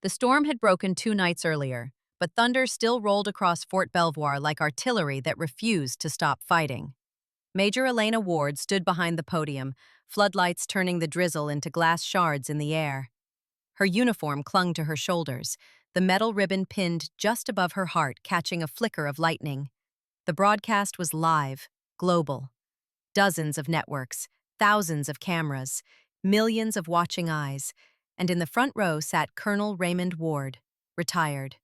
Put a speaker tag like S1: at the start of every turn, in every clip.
S1: The storm had broken 2 nights earlier, but thunder still rolled across Fort Belvoir like artillery that refused to stop fighting. Major Elena Ward stood behind the podium, floodlights turning the drizzle into glass shards in the air. Her uniform clung to her shoulders, the metal ribbon pinned just above her heart catching a flicker of lightning. The broadcast was live, global. Dozens of networks, thousands of cameras, millions of watching eyes, and in the front row sat Colonel Raymond Ward, retired,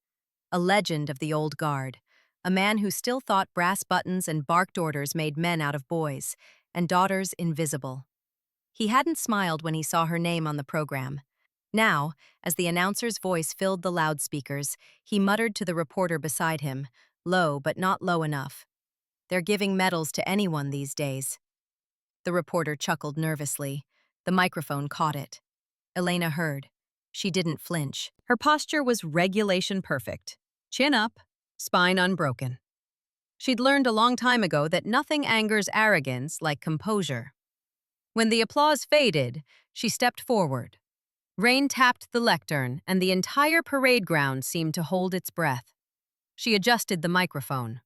S1: a legend of the old guard, a man who still thought brass buttons and barked orders made men out of boys, and daughters invisible. He hadn't smiled when he saw her name on the program. Now, as the announcer's voice filled the loudspeakers, he muttered to the reporter beside him, low but not low enough. "They're giving medals to anyone these days." The reporter chuckled nervously. The microphone caught it. Elena heard. She didn't flinch. Her posture was regulation perfect. Chin up, spine unbroken. She'd learned a long time ago that nothing angers arrogance like composure. When the applause faded, she stepped forward. Rain tapped the lectern, and the entire parade ground seemed to hold its breath. She adjusted the microphone.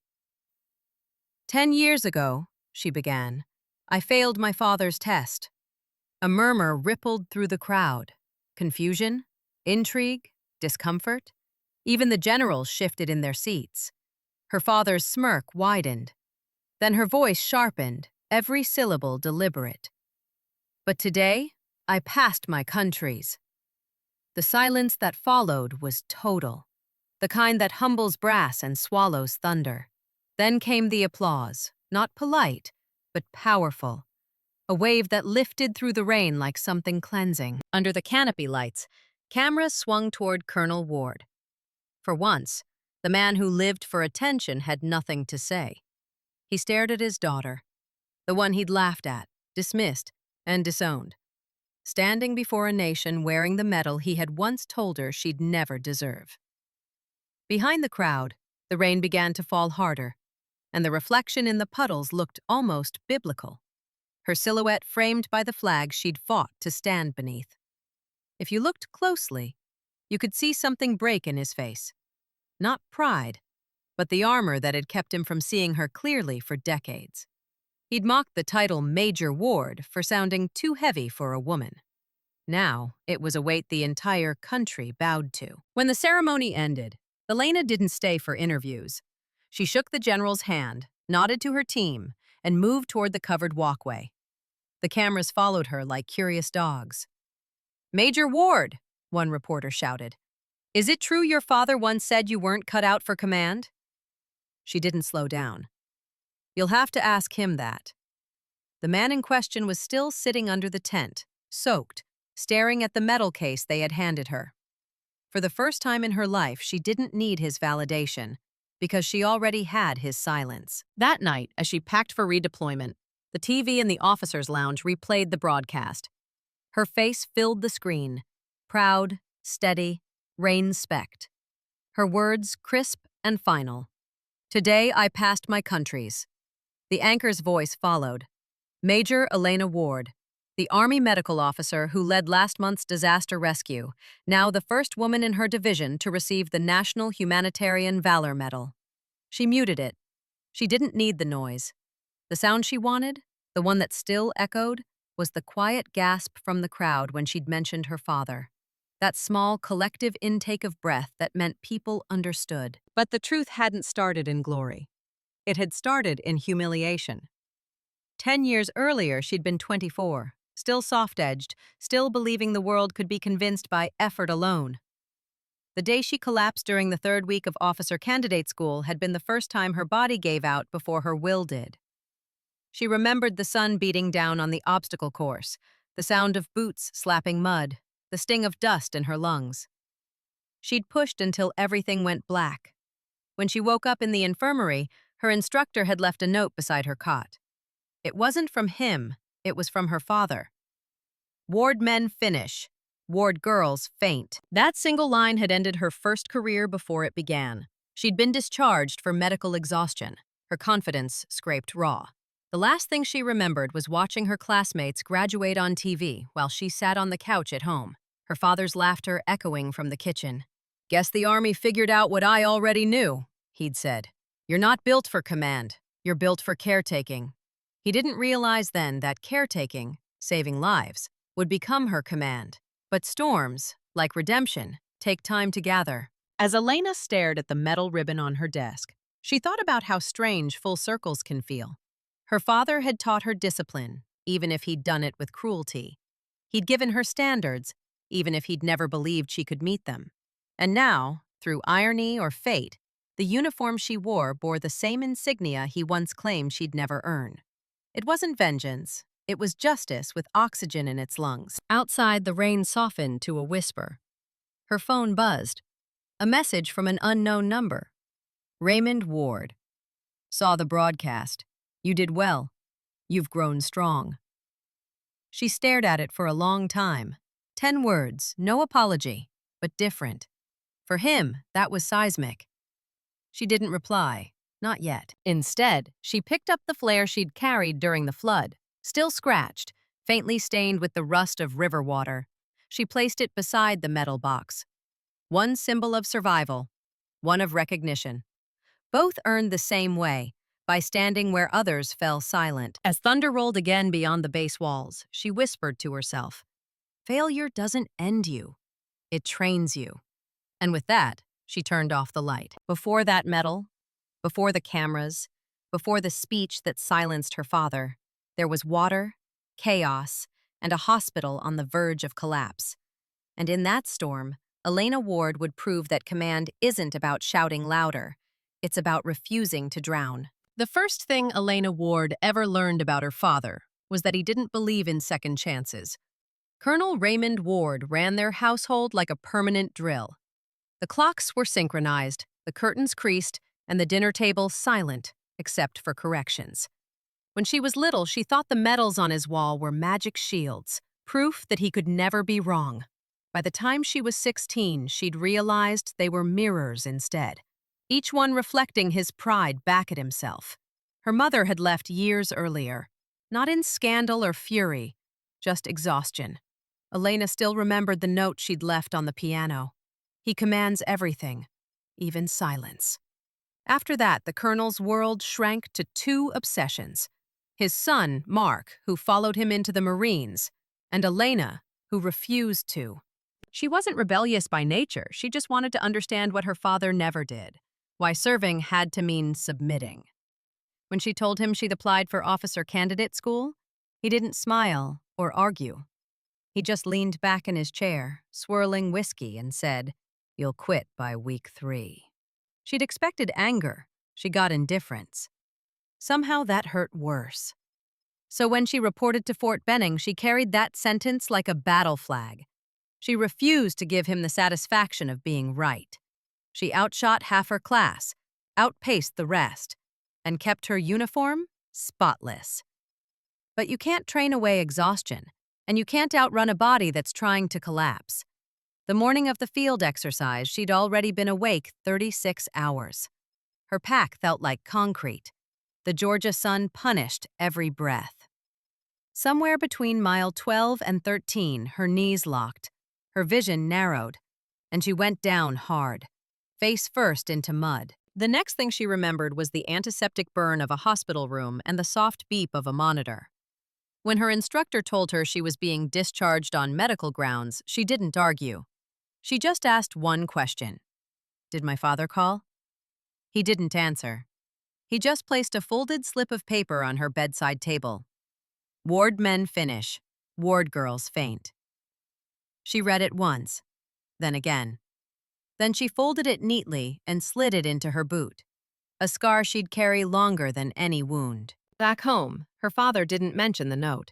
S1: 10 years ago, she began, I failed my father's test. A murmur rippled through the crowd. Confusion, intrigue, discomfort. Even the generals shifted in their seats. Her father's smirk widened. Then her voice sharpened, every syllable deliberate. But today, I passed my countries. The silence that followed was total, the kind that humbles brass and swallows thunder. Then came the applause, not polite, but powerful. A wave that lifted through the rain like something cleansing. Under the canopy lights, cameras swung toward Colonel Ward. For once, the man who lived for attention had nothing to say. He stared at his daughter, the one he'd laughed at, dismissed, and disowned, standing before a nation wearing the medal he had once told her she'd never deserve. Behind the crowd, the rain began to fall harder, and the reflection in the puddles looked almost biblical, her silhouette framed by the flag she'd fought to stand beneath. If you looked closely, you could see something break in his face. Not pride, but the armor that had kept him from seeing her clearly for decades. He'd mocked the title Major Ward for sounding too heavy for a woman. Now, it was a weight the entire country bowed to. When the ceremony ended, Elena didn't stay for interviews. She shook the general's hand, nodded to her team, and moved toward the covered walkway. The cameras followed her like curious dogs. "Major Ward," one reporter shouted, "is it true your father once said you weren't cut out for command?" She didn't slow down. "You'll have to ask him that." The man in question was still sitting under the tent, soaked, staring at the medal case they had handed her. For the first time in her life, she didn't need his validation, because she already had his silence. That night, as she packed for redeployment, the TV in the officers' lounge replayed the broadcast. Her face filled the screen, proud, steady, rain-specked. Her words crisp and final. "Today I passed my countries." The anchor's voice followed. Major Elena Ward, the Army medical officer who led last month's disaster rescue, now the first woman in her division to receive the National Humanitarian Valor Medal. She muted it. She didn't need the noise. The sound she wanted, the one that still echoed, was the quiet gasp from the crowd when she'd mentioned her father. That small, collective intake of breath that meant people understood. But the truth hadn't started in glory. It had started in humiliation. 10 years earlier, she'd been 24, still soft-edged, still believing the world could be convinced by effort alone. The day she collapsed during the 3rd week of officer candidate school had been the first time her body gave out before her will did. She remembered the sun beating down on the obstacle course, the sound of boots slapping mud, the sting of dust in her lungs. She'd pushed until everything went black. When she woke up in the infirmary, her instructor had left a note beside her cot. It wasn't from him, it was from her father. "Ward men finish. Ward girls faint." That single line had ended her first career before it began. She'd been discharged for medical exhaustion. Her confidence scraped raw. The last thing she remembered was watching her classmates graduate on TV while she sat on the couch at home, her father's laughter echoing from the kitchen. "Guess the army figured out what I already knew," he'd said. "You're not built for command. You're built for caretaking." He didn't realize then that caretaking, saving lives, would become her command. But storms, like redemption, take time to gather. As Elena stared at the metal ribbon on her desk, she thought about how strange full circles can feel. Her father had taught her discipline, even if he'd done it with cruelty. He'd given her standards, even if he'd never believed she could meet them. And now, through irony or fate, the uniform she wore bore the same insignia he once claimed she'd never earn. It wasn't vengeance. It was justice with oxygen in its lungs. Outside, the rain softened to a whisper. Her phone buzzed. A message from an unknown number. Raymond Ward. Saw the broadcast. You did well. You've grown strong. She stared at it for a long time. 10 words, no apology, but different. For him, that was seismic. She didn't reply. Not yet. Instead, she picked up the flare she'd carried during the flood, still scratched, faintly stained with the rust of river water. She placed it beside the metal box. One symbol of survival, one of recognition. Both earned the same way, by standing where others fell silent. As thunder rolled again beyond the base walls, she whispered to herself, "Failure doesn't end you. It trains you." And with that, she turned off the light. Before that medal, before the cameras, before the speech that silenced her father, there was water, chaos, and a hospital on the verge of collapse. And in that storm, Elena Ward would prove that command isn't about shouting louder. It's about refusing to drown. The first thing Elena Ward ever learned about her father was that he didn't believe in second chances. Colonel Raymond Ward ran their household like a permanent drill. The clocks were synchronized, the curtains creased, and the dinner table silent, except for corrections. When she was little, she thought the medals on his wall were magic shields, proof that he could never be wrong. By the time she was 16, she'd realized they were mirrors instead, each one reflecting his pride back at himself. Her mother had left years earlier, not in scandal or fury, just exhaustion. Elena still remembered the note she'd left on the piano. He commands everything, even silence. After that, the colonel's world shrank to 2 obsessions. His son, Mark, who followed him into the Marines, and Elena, who refused to. She wasn't rebellious by nature, she just wanted to understand what her father never did, why serving had to mean submitting. When she told him she'd applied for officer candidate school, he didn't smile or argue. He just leaned back in his chair, swirling whiskey, and said, "You'll quit by week 3. She'd expected anger. She got indifference. Somehow that hurt worse. So when she reported to Fort Benning, she carried that sentence like a battle flag. She refused to give him the satisfaction of being right. She outshot half her class, outpaced the rest, and kept her uniform spotless. But you can't train away exhaustion, and you can't outrun a body that's trying to collapse. The morning of the field exercise, she'd already been awake 36 hours. Her pack felt like concrete. The Georgia sun punished every breath. Somewhere between mile 12 and 13, her knees locked, her vision narrowed, and she went down hard, face first into mud. The next thing she remembered was the antiseptic burn of a hospital room and the soft beep of a monitor. When her instructor told her she was being discharged on medical grounds, she didn't argue. She just asked one question. "Did my father call?" He didn't answer. He just placed a folded slip of paper on her bedside table. "Ward men finish. Ward girls faint." She read it once, then again. Then she folded it neatly and slid it into her boot, a scar she'd carry longer than any wound. Back home, her father didn't mention the note.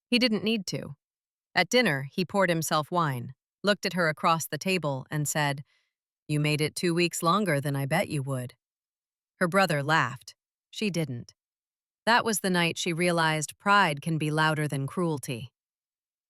S1: He didn't need to. At dinner, he poured himself wine, looked at her across the table, and said, "You made it 2 weeks longer than I bet you would." Her brother laughed. She didn't. That was the night she realized pride can be louder than cruelty.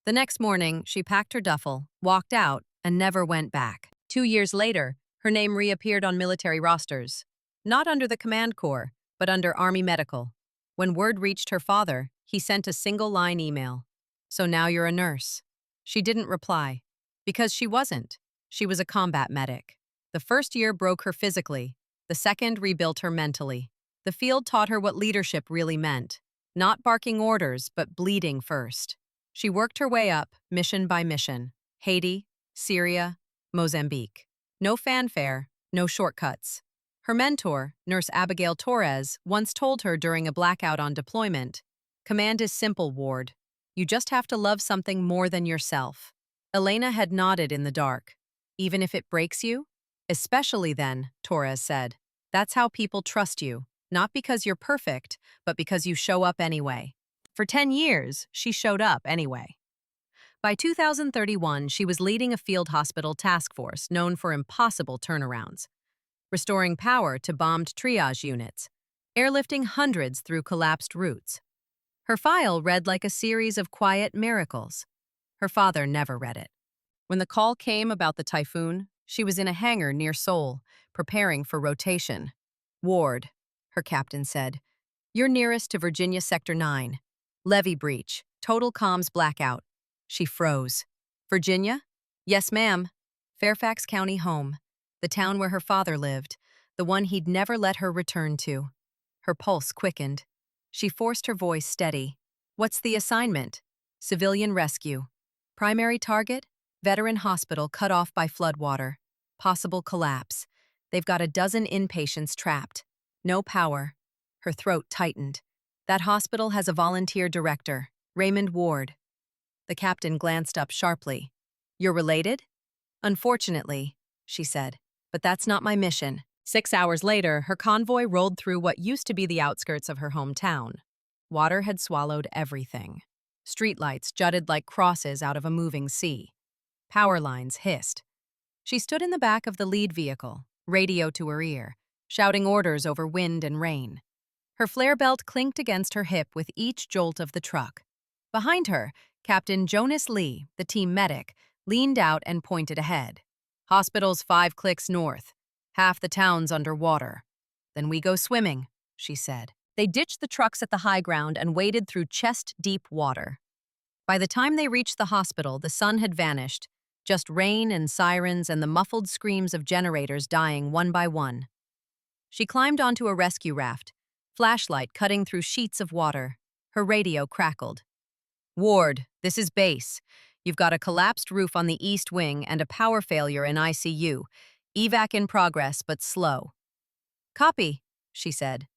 S1: The next morning, she packed her duffel, walked out, and never went back. 2 years later, her name reappeared on military rosters. Not under the command corps, but under Army Medical. When word reached her father, he sent a single-line email. "So now you're a nurse." She didn't reply. Because she wasn't. She was a combat medic. The first year broke her physically. The second rebuilt her mentally. The field taught her what leadership really meant. Not barking orders, but bleeding first. She worked her way up, mission by mission. Haiti, Syria, Mozambique. No fanfare, no shortcuts. Her mentor, Nurse Abigail Torres, once told her during a blackout on deployment, "Command is simple, Ward. You just have to love something more than yourself." Elena had nodded in the dark. "Even if it breaks you?" "Especially then," Torres said. "That's how people trust you, not because you're perfect, but because you show up anyway." For 10 years, she showed up anyway. By 2031, she was leading a field hospital task force known for impossible turnarounds, restoring power to bombed triage units, airlifting hundreds through collapsed routes. Her file read like a series of quiet miracles. Her father never read it. When the call came about the typhoon, she was in a hangar near Seoul, preparing for rotation. "Ward," her captain said, "you're nearest to Virginia Sector 9. Levee breach, total comms blackout." She froze. "Virginia?" "Yes, ma'am." Fairfax County home, the town where her father lived, the one he'd never let her return to. Her pulse quickened. She forced her voice steady. "What's the assignment?" "Civilian rescue. Primary target? Veteran hospital cut off by floodwater. Possible collapse. They've got a dozen inpatients trapped. No power." Her throat tightened. "That hospital has a volunteer director, Raymond Ward." The captain glanced up sharply. "You're related?" "Unfortunately," she said, "but that's not my mission." 6 hours later, her convoy rolled through what used to be the outskirts of her hometown. Water had swallowed everything. Streetlights jutted like crosses out of a moving sea. Power lines hissed. She stood in the back of the lead vehicle, radio to her ear, shouting orders over wind and rain. Her flare belt clinked against her hip with each jolt of the truck. Behind her, Captain Jonas Lee, the team medic, leaned out and pointed ahead. "Hospital's 5 clicks north. Half the town's underwater." "Then we go swimming," she said. They ditched the trucks at the high ground and waded through chest-deep water. By the time they reached the hospital, the sun had vanished, just rain and sirens and the muffled screams of generators dying one by one. She climbed onto a rescue raft, flashlight cutting through sheets of water. Her radio crackled. "Ward, this is base. You've got a collapsed roof on the east wing and a power failure in ICU. Evac in progress, but slow." "Copy," she said.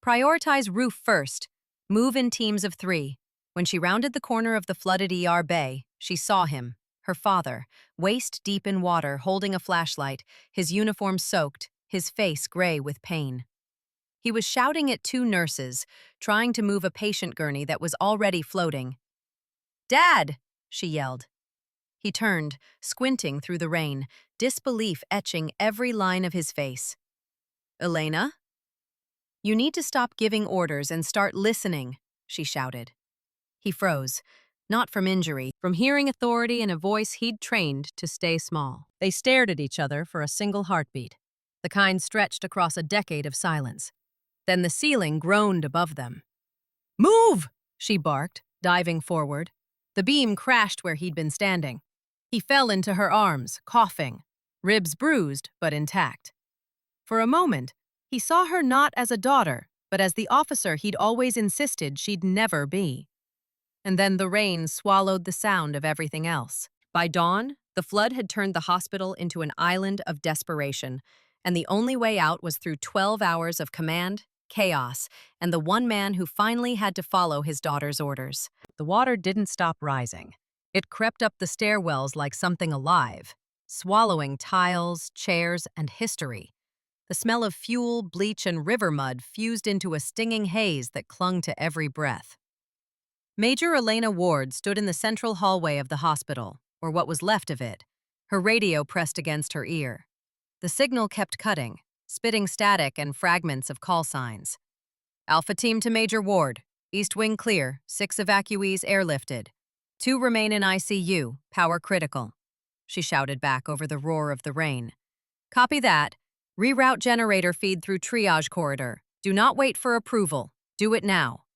S1: "Prioritize roof first. Move in teams of 3. When she rounded the corner of the flooded ER bay, she saw him, her father, waist deep in water, holding a flashlight, his uniform soaked, his face gray with pain. He was shouting at 2 nurses, trying to move a patient gurney that was already floating. "Dad!" she yelled. He turned, squinting through the rain, disbelief etching every line of his face. "Elena?" "You need to stop giving orders and start listening," she shouted. He froze, not from injury, from hearing authority in a voice he'd trained to stay small. They stared at each other for a single heartbeat, the kind stretched across a decade of silence. Then the ceiling groaned above them. "Move!" she barked, diving forward. The beam crashed where he'd been standing. He fell into her arms, coughing, ribs bruised but intact. For a moment, he saw her not as a daughter, but as the officer he'd always insisted she'd never be. And then the rain swallowed the sound of everything else. By dawn, the flood had turned the hospital into an island of desperation, and the only way out was through 12 hours of command, chaos, and the one man who finally had to follow his daughter's orders. The water didn't stop rising. It crept up the stairwells like something alive, swallowing tiles, chairs, and history. The smell of fuel, bleach, and river mud fused into a stinging haze that clung to every breath. Major Elena Ward stood in the central hallway of the hospital, or what was left of it, her radio pressed against her ear. The signal kept cutting, spitting static and fragments of call signs. "Alpha Team to Major Ward. East Wing clear, 6 evacuees airlifted. 2 remain in ICU, power critical," she shouted back over the roar of the rain. "Copy that. Reroute generator feed through triage corridor. Do not wait for approval. Do it now."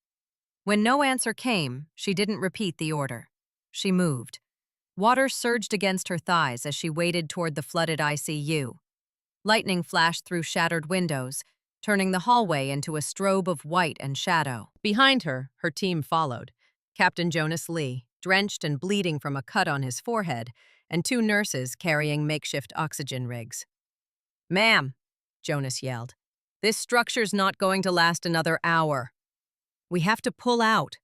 S1: When no answer came, she didn't repeat the order. She moved. Water surged against her thighs as she waded toward the flooded ICU. Lightning flashed through shattered windows, turning the hallway into a strobe of white and shadow. Behind her, her team followed. Captain Jonas Lee, drenched and bleeding from a cut on his forehead, and two nurses carrying makeshift oxygen rigs. "Ma'am," Jonas yelled, "this structure's not going to last another hour. We have to pull out."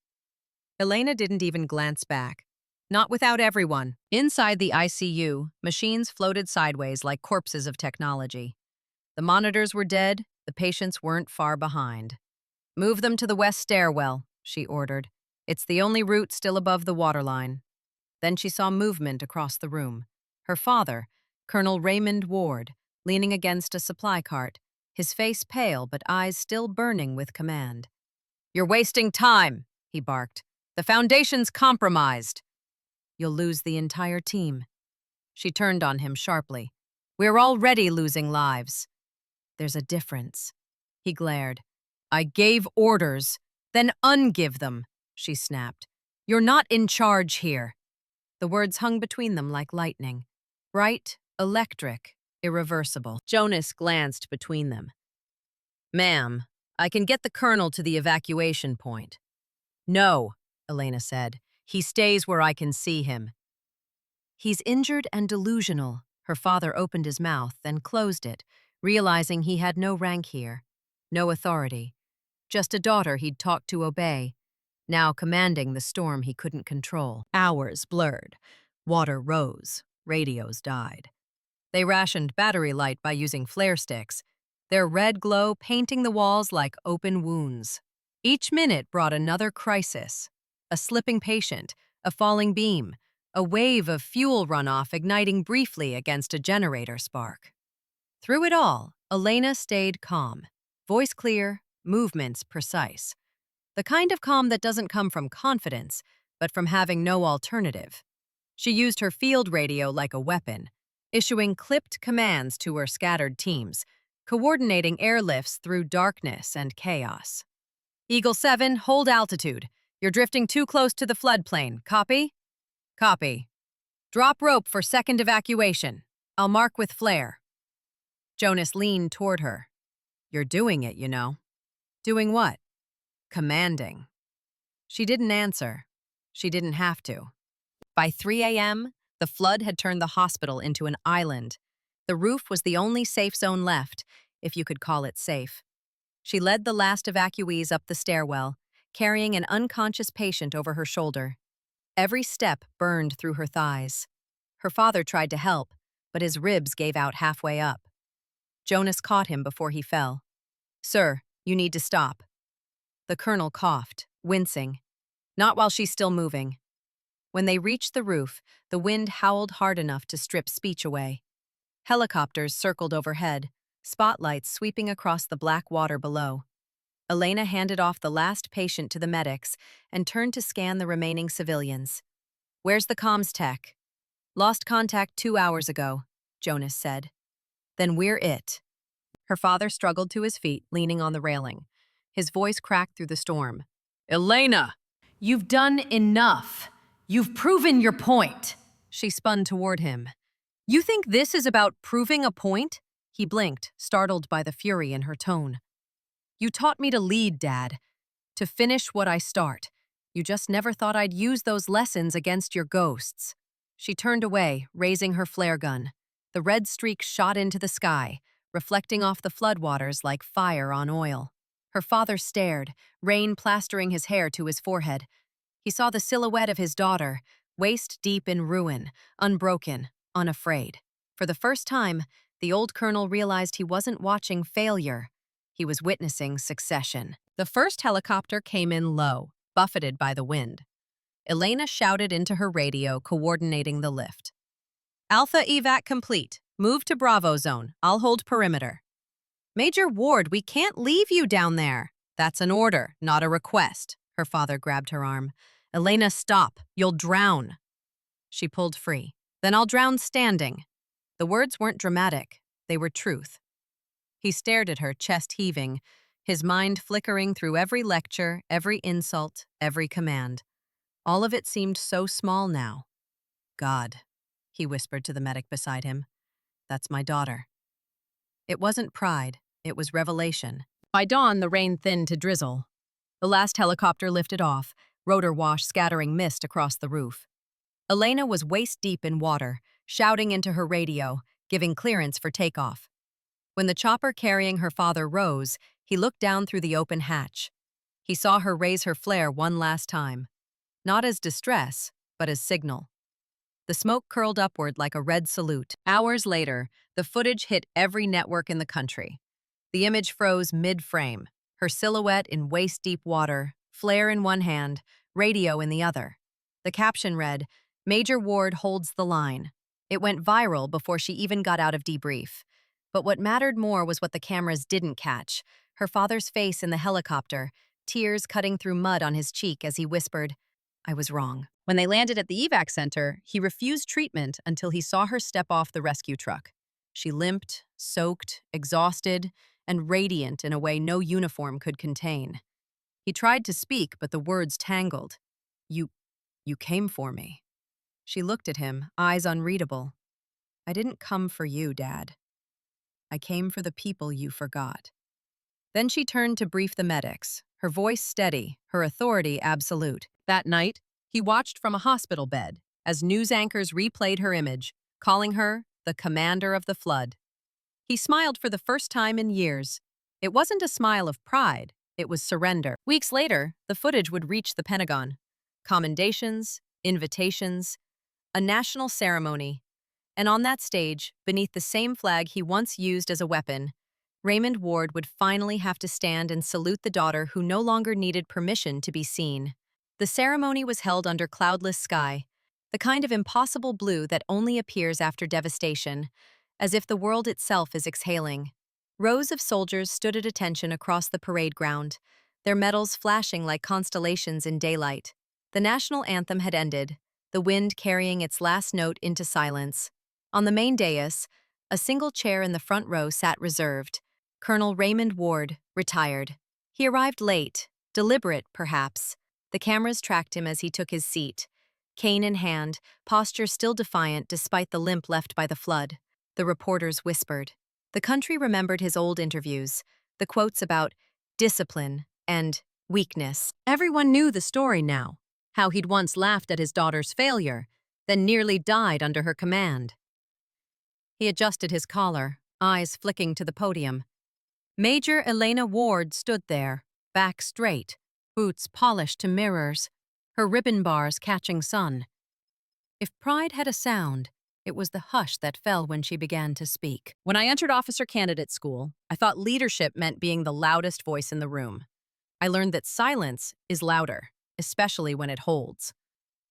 S1: Elena didn't even glance back. Not without everyone. Inside the ICU, machines floated sideways like corpses of technology. The monitors were dead, the patients weren't far behind. "Move them to the west stairwell," she ordered. "It's the only route still above the waterline." Then she saw movement across the room. Her father, Colonel Raymond Ward, leaning against a supply cart, his face pale but eyes still burning with command. "You're wasting time," he barked. "The foundation's compromised." "You'll lose the entire team." She turned on him sharply. "We're already losing lives." "There's a difference." He glared. "I gave orders, then ungive them," she snapped. "You're not in charge here." The words hung between them like lightning. Bright, electric, irreversible. Jonas glanced between them. "Ma'am, I can get the colonel to the evacuation point." "No," Elena said. "He stays where I can see him." "He's injured and delusional." Her father opened his mouth, then closed it, realizing he had no rank here, no authority. Just a daughter he'd taught to obey, now commanding the storm he couldn't control. Hours blurred. Water rose. Radios died. They rationed battery light by using flare sticks, their red glow painting the walls like open wounds. Each minute brought another crisis. A slipping patient, a falling beam, a wave of fuel runoff igniting briefly against a generator spark. Through it all, Elena stayed calm, voice clear, movements precise. The kind of calm that doesn't come from confidence, but from having no alternative. She used her field radio like a weapon, issuing clipped commands to her scattered teams, coordinating airlifts through darkness and chaos. "Eagle 7, hold altitude. You're drifting too close to the floodplain. Copy?" "Copy." "Drop rope for second evacuation. I'll mark with flare." Jonas leaned toward her. "You're doing it, you know." "Doing what?" "Commanding." She didn't answer. She didn't have to. By 3 a.m., the flood had turned the hospital into an island. The roof was the only safe zone left, if you could call it safe. She led the last evacuees up the stairwell, carrying an unconscious patient over her shoulder. Every step burned through her thighs. Her father tried to help, but his ribs gave out halfway up. Jonas caught him before he fell. "Sir, you need to stop." The colonel coughed, wincing. "Not while she's still moving." When they reached the roof, the wind howled hard enough to strip speech away. Helicopters circled overhead, spotlights sweeping across the black water below. Elena handed off the last patient to the medics and turned to scan the remaining civilians. "Where's the comms tech?" "Lost contact 2 hours ago," Jonas said. "Then we're it." Her father struggled to his feet, leaning on the railing. His voice cracked through the storm. "Elena! You've done enough. You've proven your point." She spun toward him. "You think this is about proving a point?" He blinked, startled by the fury in her tone. "You taught me to lead, Dad. To finish what I start. You just never thought I'd use those lessons against your ghosts." She turned away, raising her flare gun. The red streak shot into the sky, reflecting off the floodwaters like fire on oil. Her father stared, rain plastering his hair to his forehead. He saw the silhouette of his daughter, waist deep in ruin, unbroken, unafraid. For the first time, the old colonel realized he wasn't watching failure. He was witnessing succession. The first helicopter came in low, buffeted by the wind. Elena shouted into her radio, coordinating the lift. "Alpha evac complete. Move to Bravo zone. I'll hold perimeter." "Major Ward, we can't leave you down there." "That's an order, not a request." Her father grabbed her arm. "Elena, stop. You'll drown." She pulled free. "Then I'll drown standing." The words weren't dramatic. They were truth. He stared at her, chest heaving, his mind flickering through every lecture, every insult, every command. All of it seemed so small now. God, he whispered to the medic beside him. That's my daughter. It wasn't pride, it was revelation. By dawn, the rain thinned to drizzle. The last helicopter lifted off, rotor wash scattering mist across the roof. Elena was waist-deep in water, shouting into her radio, giving clearance for takeoff. When the chopper carrying her father rose, he looked down through the open hatch. He saw her raise her flare one last time. Not as distress, but as signal. The smoke curled upward like a red salute. Hours later, the footage hit every network in the country. The image froze mid-frame, her silhouette in waist-deep water, flare in one hand, radio in the other. The caption read, "Major Ward holds the line." It went viral before she even got out of debrief. But what mattered more was what the cameras didn't catch. Her father's face in the helicopter, tears cutting through mud on his cheek as he whispered, "I was wrong." When they landed at the evac center, he refused treatment until he saw her step off the rescue truck. She limped, soaked, exhausted, and radiant in a way no uniform could contain. He tried to speak, but the words tangled. You came for me." She looked at him, eyes unreadable. "I didn't come for you, Dad. I came for the people you forgot." Then she turned to brief the medics, her voice steady, her authority absolute. That night, he watched from a hospital bed as news anchors replayed her image, calling her the commander of the flood. He smiled for the first time in years. It wasn't a smile of pride, it was surrender. Weeks later, the footage would reach the Pentagon. Commendations, invitations, a national ceremony. And on that stage, beneath the same flag he once used as a weapon, Raymond Ward would finally have to stand and salute the daughter who no longer needed permission to be seen. The ceremony was held under cloudless sky, the kind of impossible blue that only appears after devastation, as if the world itself is exhaling. Rows of soldiers stood at attention across the parade ground, their medals flashing like constellations in daylight. The national anthem had ended, the wind carrying its last note into silence. On the main dais, a single chair in the front row sat reserved. Colonel Raymond Ward, retired. He arrived late, deliberate, perhaps. The cameras tracked him as he took his seat. Cane in hand, posture still defiant despite the limp left by the flood. The reporters whispered. The country remembered his old interviews, the quotes about discipline and weakness. Everyone knew the story now, how he'd once laughed at his daughter's failure, then nearly died under her command. He adjusted his collar, eyes flicking to the podium. Major Elena Ward stood there, back straight, boots polished to mirrors, her ribbon bars catching sun. If pride had a sound, it was the hush that fell when she began to speak. When I entered officer candidate school, I thought leadership meant being the loudest voice in the room. I learned that silence is louder, especially when it holds.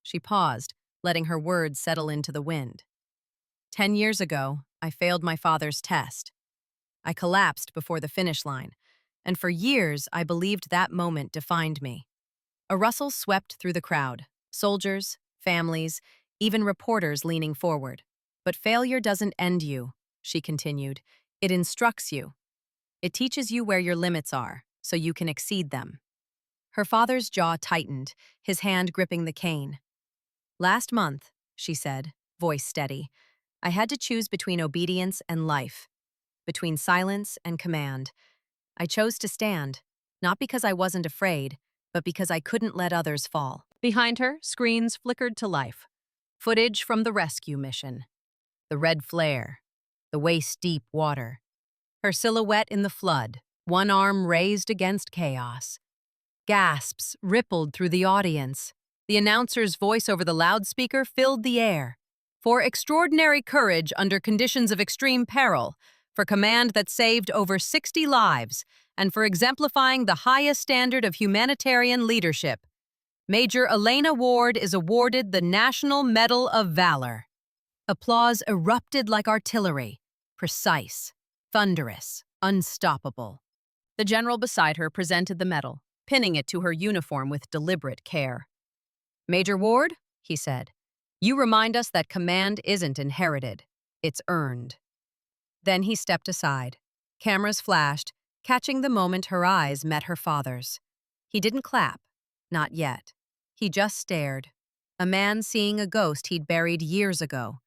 S1: She paused, letting her words settle into the wind. 10 years ago, I failed my father's test. I collapsed before the finish line, and for years I believed that moment defined me. A rustle swept through the crowd, soldiers, families, even reporters leaning forward. But failure doesn't end you, she continued. It instructs you. It teaches you where your limits are, so you can exceed them. Her father's jaw tightened, his hand gripping the cane. Last month, she said, voice steady, I had to choose between obedience and life, between silence and command. I chose to stand, not because I wasn't afraid, but because I couldn't let others fall. Behind her, screens flickered to life. Footage from the rescue mission. The red flare, the waist-deep water. Her silhouette in the flood, one arm raised against chaos. Gasps rippled through the audience. The announcer's voice over the loudspeaker filled the air. For extraordinary courage under conditions of extreme peril, for command that saved over 60 lives, and for exemplifying the highest standard of humanitarian leadership, Major Elena Ward is awarded the National Medal of Valor. Applause erupted like artillery, precise, thunderous, unstoppable. The general beside her presented the medal, pinning it to her uniform with deliberate care. Major Ward, he said, you remind us that command isn't inherited, it's earned. Then he stepped aside. Cameras flashed, catching the moment her eyes met her father's. He didn't clap, not yet. He just stared, A man seeing a ghost he'd buried years ago,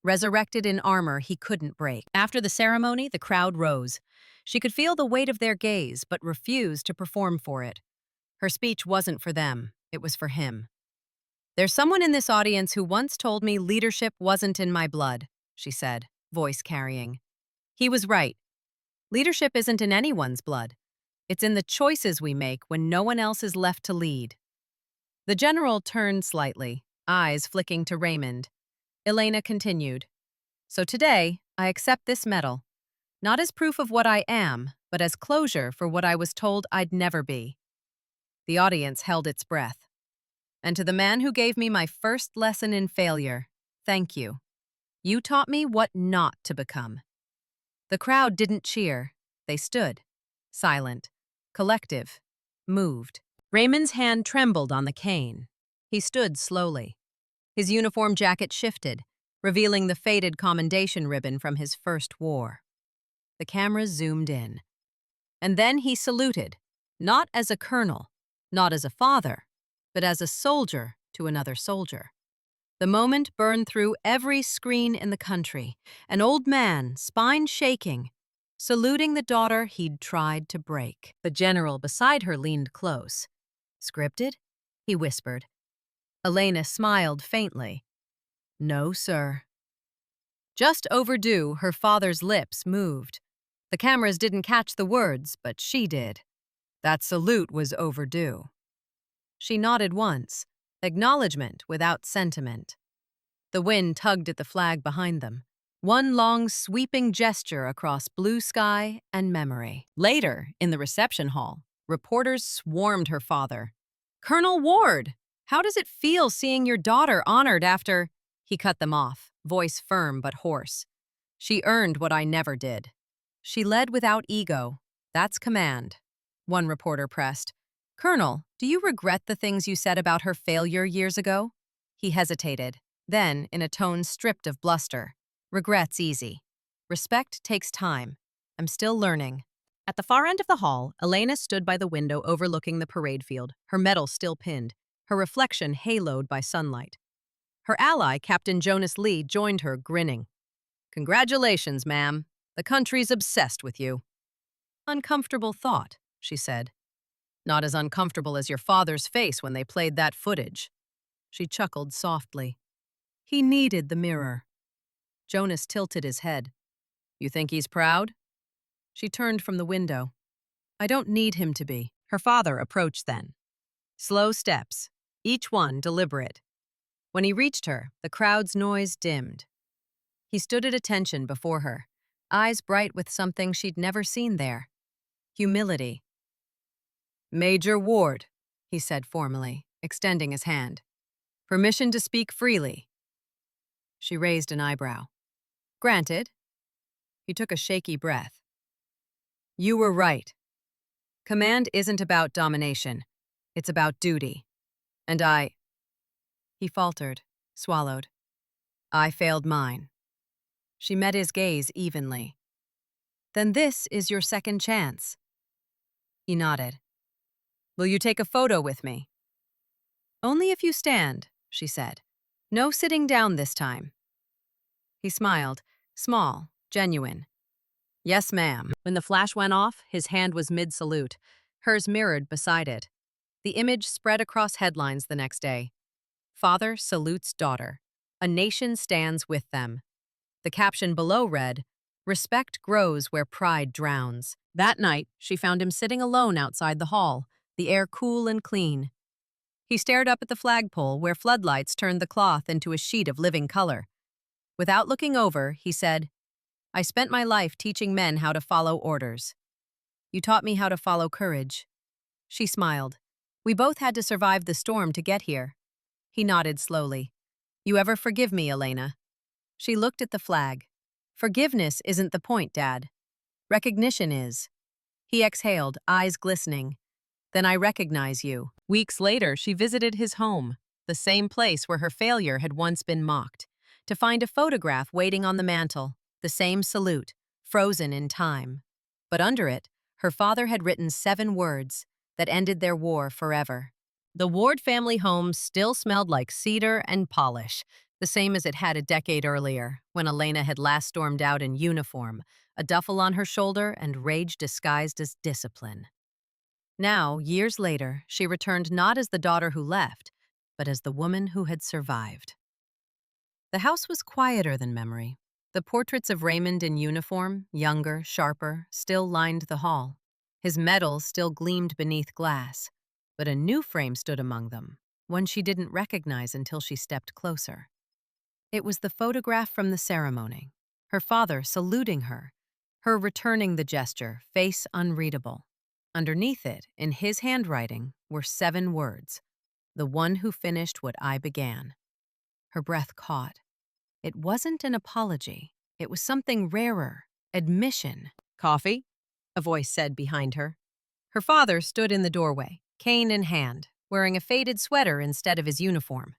S1: resurrected in armor he couldn't break. After the ceremony, the crowd rose. She could feel the weight of their gaze, but refused to perform for it. Her speech wasn't for them, it was for him. "There's someone in this audience who once told me leadership wasn't in my blood," she said, voice carrying. He was right. Leadership isn't in anyone's blood. It's in the choices we make when no one else is left to lead. The general turned slightly, eyes flicking to Raymond. Elena continued. "So today, I accept this medal, not as proof of what I am, but as closure for what I was told I'd never be." The audience held its breath. "And to the man who gave me my first lesson in failure, thank you. You taught me what not to become." The crowd didn't cheer. They stood, silent, collective, moved. Raymond's hand trembled on the cane. He stood slowly. His uniform jacket shifted, revealing the faded commendation ribbon from his first war. The cameras zoomed in. And then he saluted, not as a colonel, not as a father, but as a soldier to another soldier. The moment burned through every screen in the country. An old man, spine shaking, saluting the daughter he'd tried to break. The general beside her leaned close. "Scripted?" he whispered. Elena smiled faintly. "No, sir." Just overdue, her father's lips moved. The cameras didn't catch the words, but she did. That salute was overdue. She nodded once, acknowledgement without sentiment. The wind tugged at the flag behind them, one long sweeping gesture across blue sky and memory. Later, in the reception hall, reporters swarmed her father. "Colonel Ward, how does it feel seeing your daughter honored after—" He cut them off, voice firm but hoarse. "She earned what I never did. She led without ego. That's command." One reporter pressed. "Colonel, do you regret the things you said about her failure years ago?" He hesitated. Then, in a tone stripped of bluster, "Regret's easy. Respect takes time. I'm still learning." At the far end of the hall, Elena stood by the window overlooking the parade field, her medal still pinned, her reflection haloed by sunlight. Her ally, Captain Jonas Lee, joined her, grinning. "Congratulations, ma'am. The country's obsessed with you." "Uncomfortable thought," she said. "Not as uncomfortable as your father's face when they played that footage." She chuckled softly. "He needed the mirror." Jonas tilted his head. "You think he's proud?" She turned from the window. "I don't need him to be." Her father approached then. Slow steps, each one deliberate. When he reached her, the crowd's noise dimmed. He stood at attention before her, eyes bright with something she'd never seen there. Humility. "Major Ward," he said formally, extending his hand. "Permission to speak freely." She raised an eyebrow. "Granted." He took a shaky breath. "You were right. Command isn't about domination. It's about duty. And I—" He faltered, swallowed. "I failed mine." She met his gaze evenly. "Then this is your second chance." He nodded. "Will you take a photo with me?" "Only if you stand," she said. "No sitting down this time." He smiled, small, genuine. "Yes, ma'am." When the flash went off, his hand was mid-salute, hers mirrored beside it. The image spread across headlines the next day. "Father salutes daughter. A nation stands with them." The caption below read, "Respect grows where pride drowns." That night, she found him sitting alone outside the hall, the air cool and clean. He stared up at the flagpole where floodlights turned the cloth into a sheet of living color. Without looking over, he said, "I spent my life teaching men how to follow orders. You taught me how to follow courage." She smiled. "We both had to survive the storm to get here." He nodded slowly. "You ever forgive me, Elena?" She looked at the flag. "Forgiveness isn't the point, Dad. Recognition is." He exhaled, eyes glistening. "Then I recognize you." Weeks later, she visited his home, the same place where her failure had once been mocked, to find a photograph waiting on the mantel, the same salute, frozen in time. But under it, her father had written 7 words that ended their war forever. The Ward family home still smelled like cedar and polish, the same as it had a decade earlier, when Elena had last stormed out in uniform, a duffel on her shoulder and rage disguised as discipline. Now, years later, she returned not as the daughter who left, but as the woman who had survived. The house was quieter than memory. The portraits of Raymond in uniform, younger, sharper, still lined the hall. His medals still gleamed beneath glass, but a new frame stood among them, one she didn't recognize until she stepped closer. It was the photograph from the ceremony, her father saluting her returning the gesture, face unreadable. Underneath it, in his handwriting, were 7 words, "The one who finished what I began." Her breath caught. It wasn't an apology. It was something rarer, admission. "Coffee?" a voice said behind her. Her father stood in the doorway, cane in hand, wearing a faded sweater instead of his uniform.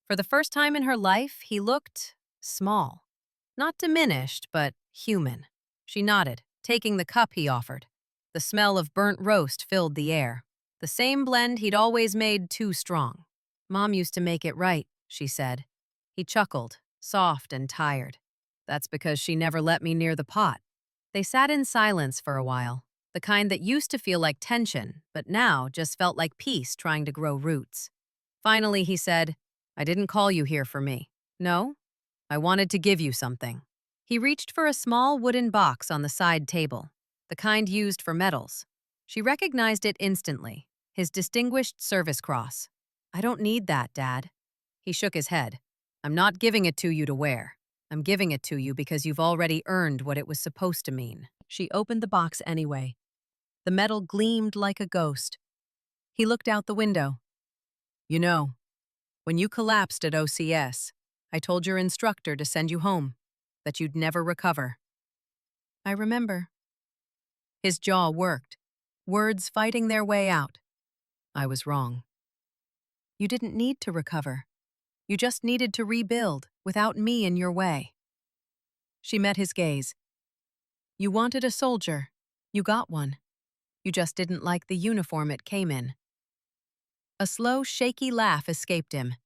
S1: For the first time in her life, he looked small. Not diminished, but human. She nodded, taking the cup he offered. The smell of burnt roast filled the air. The same blend he'd always made too strong. "Mom used to make it right," she said. He chuckled, soft and tired. "That's because she never let me near the pot." They sat in silence for a while, the kind that used to feel like tension, but now just felt like peace trying to grow roots. Finally, he said, "I didn't call you here for me." "No? I wanted to give you something." He reached for a small wooden box on the side table, the kind used for medals. She recognized it instantly, his Distinguished Service Cross. "I don't need that, Dad." He shook his head. "I'm not giving it to you to wear. I'm giving it to you because you've already earned what it was supposed to mean." She opened the box anyway. The metal gleamed like a ghost. He looked out the window. "You know, when you collapsed at OCS, I told your instructor to send you home, that you'd never recover." "I remember." His jaw worked, words fighting their way out. "I was wrong. You didn't need to recover. You just needed to rebuild without me in your way." She met his gaze. "You wanted a soldier. You got one. You just didn't like the uniform it came in." A slow, shaky laugh escaped him.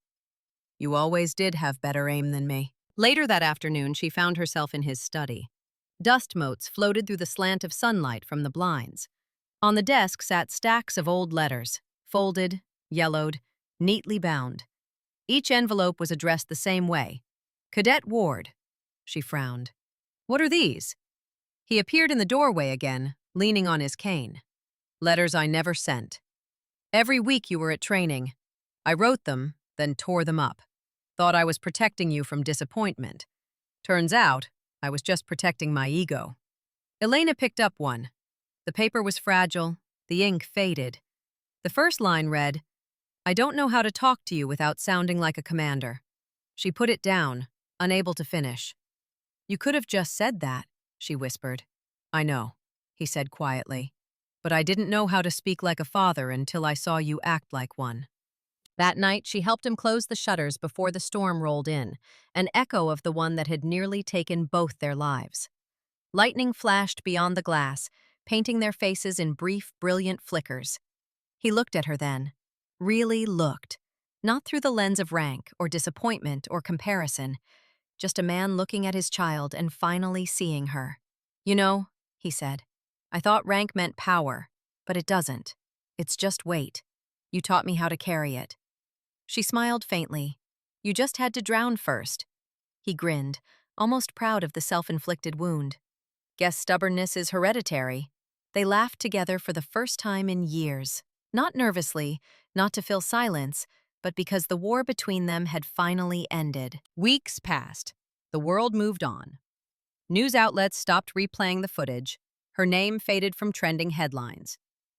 S1: "You always did have better aim than me." Later that afternoon, she found herself in his study. Dust motes floated through the slant of sunlight from the blinds. On the desk sat stacks of old letters, folded, yellowed, neatly bound. Each envelope was addressed the same way. "Cadet Ward." She frowned. "What are these?" He appeared in the doorway again, leaning on his cane. "Letters I never sent. Every week you were at training. I wrote them, then tore them up. Thought I was protecting you from disappointment. Turns out, I was just protecting my ego." Elena picked up one. The paper was fragile, the ink faded. The first line read, "I don't know how to talk to you without sounding like a commander." She put it down, unable to finish. "You could have just said that," she whispered. "I know," he said quietly. "But I didn't know how to speak like a father until I saw you act like one." That night, she helped him close the shutters before the storm rolled in, an echo of the one that had nearly taken both their lives. Lightning flashed beyond the glass, painting their faces in brief, brilliant flickers. He looked at her then. Really looked. Not through the lens of rank or disappointment or comparison. Just a man looking at his child and finally seeing her. "You know," he said, "I thought rank meant power, but it doesn't. It's just weight. You taught me how to carry it." She smiled faintly. "You just had to drown first." He grinned, almost proud of the self-inflicted wound. "Guess stubbornness is hereditary." They laughed together for the first time in years. Not nervously, not to fill silence, but because the war between them had finally ended. Weeks passed. The world moved on. News outlets stopped replaying the footage. Her name faded from trending headlines.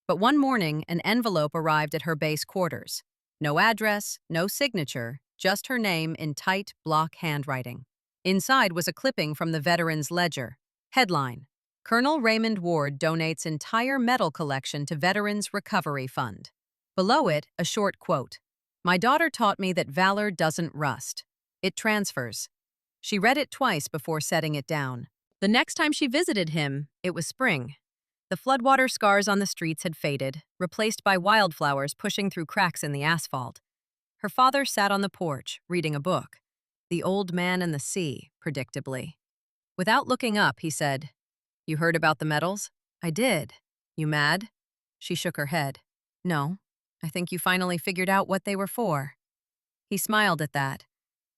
S1: But one morning, an envelope arrived at her base quarters. No address, no signature, just her name in tight, block handwriting. Inside was a clipping from the Veterans Ledger. Headline: Colonel Raymond Ward donates entire medal collection to Veterans Recovery Fund. Below it, a short quote: "My daughter taught me that valor doesn't rust. It transfers." She read it twice before setting it down. The next time she visited him, it was spring. The floodwater scars on the streets had faded, replaced by wildflowers pushing through cracks in the asphalt. Her father sat on the porch, reading a book. The Old Man and the Sea, predictably. Without looking up, he said, "You heard about the medals?" "I did." "You mad?" She shook her head. "No. I think you finally figured out what they were for." He smiled at that.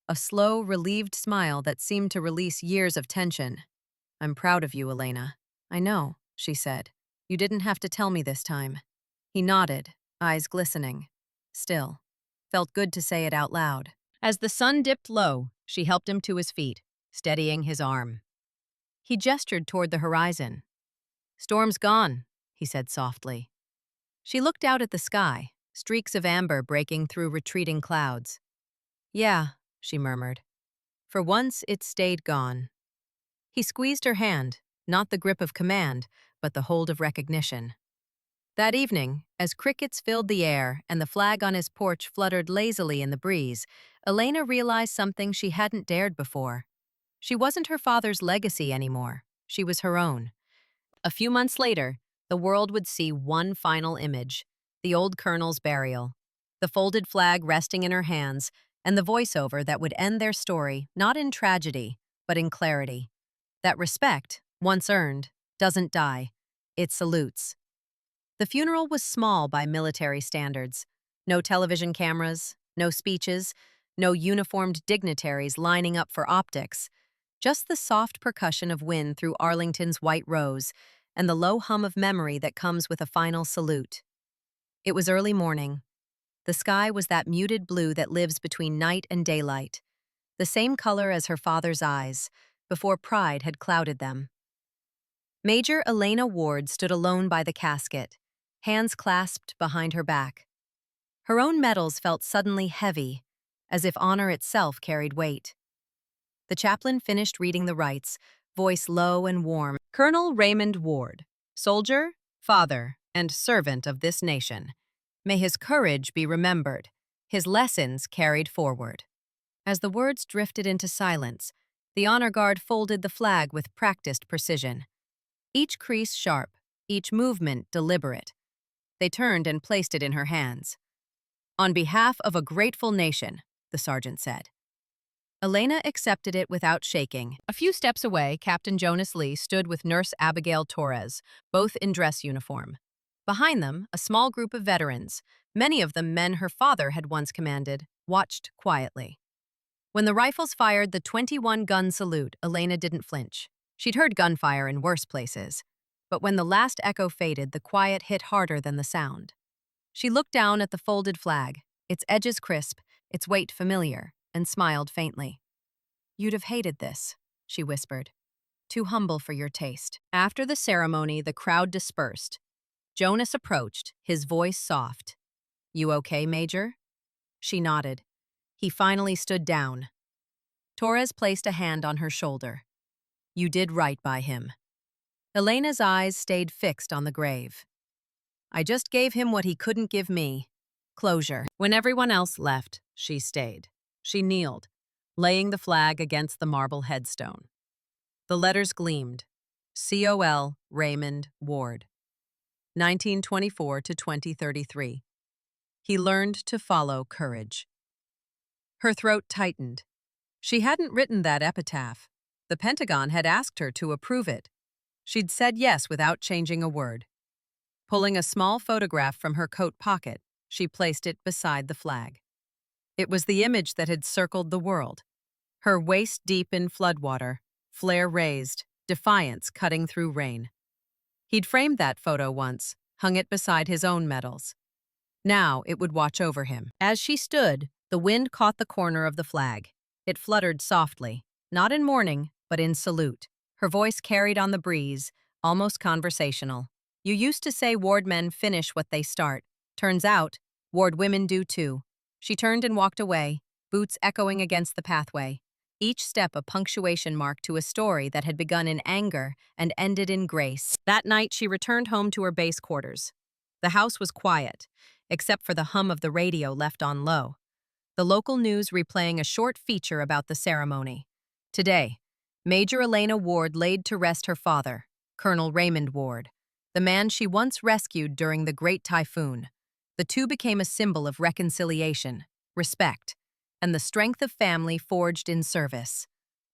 S1: A slow, relieved smile that seemed to release years of tension. "I'm proud of you, Elena." "I know," she said. "You didn't have to tell me this time." He nodded, eyes glistening. Still, felt good to say it out loud. As the sun dipped low, she helped him to his feet, steadying his arm. He gestured toward the horizon. "Storm's gone," he said softly. She looked out at the sky, streaks of amber breaking through retreating clouds. "Yeah," she murmured. "For once, it stayed gone." He squeezed her hand, not the grip of command, but the hold of recognition. That evening, as crickets filled the air and the flag on his porch fluttered lazily in the breeze, Elena realized something she hadn't dared before. She wasn't her father's legacy anymore. She was her own. A few months later, the world would see one final image, the old colonel's burial, the folded flag resting in her hands, and the voiceover that would end their story not in tragedy, but in clarity. That respect, once earned, doesn't die. It salutes. The funeral was small by military standards. No television cameras, no speeches, no uniformed dignitaries lining up for optics. Just the soft percussion of wind through Arlington's white rose and the low hum of memory that comes with a final salute. It was early morning. The sky was that muted blue that lives between night and daylight, the same color as her father's eyes, before pride had clouded them. Major Elena Ward stood alone by the casket, hands clasped behind her back. Her own medals felt suddenly heavy, as if honor itself carried weight. The chaplain finished reading the rites, voice low and warm. "Colonel Raymond Ward, soldier, father, and servant of this nation. May his courage be remembered, his lessons carried forward." As the words drifted into silence, the honor guard folded the flag with practiced precision. Each crease sharp, each movement deliberate. They turned and placed it in her hands. "On behalf of a grateful nation," the sergeant said. Elena accepted it without shaking. A few steps away, Captain Jonas Lee stood with Nurse Abigail Torres, both in dress uniform. Behind them, a small group of veterans, many of them men her father had once commanded, watched quietly. When the rifles fired the 21-gun salute, Elena didn't flinch. She'd heard gunfire in worse places. But when the last echo faded, the quiet hit harder than the sound. She looked down at the folded flag, its edges crisp, its weight familiar, and smiled faintly. "You'd have hated this," she whispered. "Too humble for your taste." After the ceremony, the crowd dispersed. Jonas approached, his voice soft. "You okay, Major?" She nodded. He finally stood down. Torres placed a hand on her shoulder. "You did right by him." Elena's eyes stayed fixed on the grave. "I just gave him what he couldn't give me. Closure." When everyone else left, she stayed. She kneeled, laying the flag against the marble headstone. The letters gleamed. C.O.L. Raymond Ward. 1924 to 2033. He learned to follow courage. Her throat tightened. She hadn't written that epitaph. The Pentagon had asked her to approve it. She'd said yes without changing a word. Pulling a small photograph from her coat pocket, she placed it beside the flag. It was the image that had circled the world. Her waist deep in floodwater, flare raised, defiance cutting through rain. He'd framed that photo once, hung it beside his own medals. Now it would watch over him. As she stood, the wind caught the corner of the flag. It fluttered softly, not in mourning, but in salute. Her voice carried on the breeze, almost conversational. "You used to say ward men finish what they start. Turns out, ward women do too." She turned and walked away, boots echoing against the pathway. Each step a punctuation mark to a story that had begun in anger and ended in grace. That night, she returned home to her base quarters. The house was quiet, except for the hum of the radio left on low. The local news replaying a short feature about the ceremony. Today, Major Elena Ward laid to rest her father, Colonel Raymond Ward. the man she once rescued during the Great Typhoon. The two became a symbol of reconciliation, respect, and the strength of family forged in service.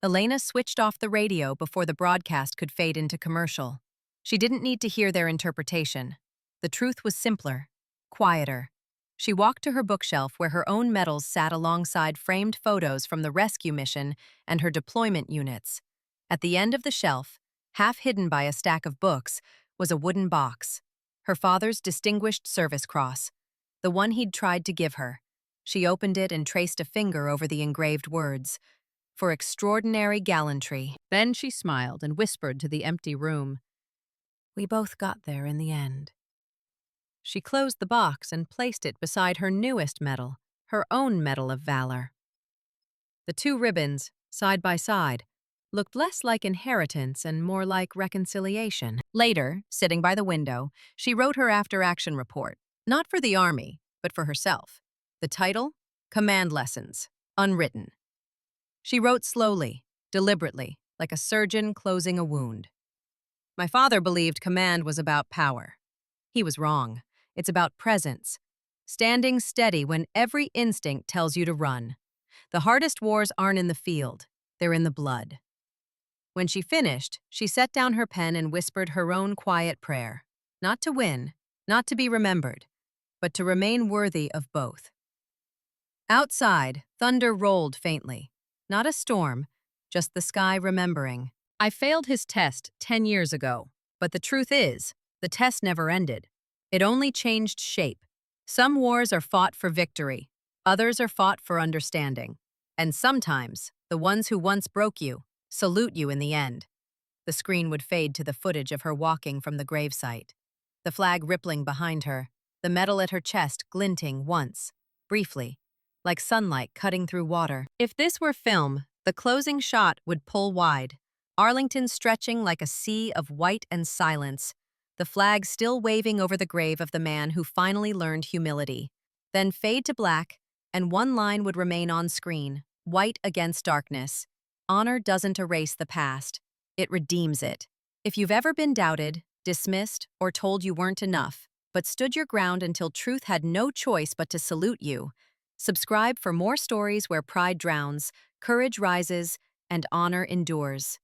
S1: Elena switched off the radio before the broadcast could fade into commercial. She didn't need to hear their interpretation. The truth was simpler, quieter. She walked to her bookshelf where her own medals sat alongside framed photos from the rescue mission and her deployment units. At the end of the shelf, half hidden by a stack of books, was a wooden box. Her father's Distinguished Service Cross, the one he'd tried to give her. She opened it and traced a finger over the engraved words, "For extraordinary gallantry." Then she smiled and whispered to the empty room, "We both got there in the end." She closed the box and placed it beside her newest medal, her own Medal of Valor. The two ribbons, side by side, looked less like inheritance and more like reconciliation. Later, sitting by the window, she wrote her after-action report, not for the Army, but for herself. The title? Command Lessons, unwritten. She wrote slowly, deliberately, like a surgeon closing a wound. My father believed command was about power. He was wrong. It's about presence. Standing steady when every instinct tells you to run. The hardest wars aren't in the field, they're in the blood. When she finished, she set down her pen and whispered her own quiet prayer. Not to win, not to be remembered, but to remain worthy of both. Outside, thunder rolled faintly. Not a storm, just the sky remembering. I failed his test 10 years ago, but the truth is, the test never ended. It only changed shape. Some wars are fought for victory, others are fought for understanding. And sometimes, the ones who once broke you salute you in the end. The screen would fade to the footage of her walking from the gravesite. The flag rippling behind her, the metal at her chest glinting once, briefly, like sunlight cutting through water. If this were film, the closing shot would pull wide. Arlington stretching like a sea of white and silence, the flag still waving over the grave of the man who finally learned humility. Then fade to black, and one line would remain on screen, white against darkness. Honor doesn't erase the past, it redeems it. If you've ever been doubted, dismissed, or told you weren't enough, but stood your ground until truth had no choice but to salute you, subscribe for more stories where pride drowns, courage rises, and honor endures.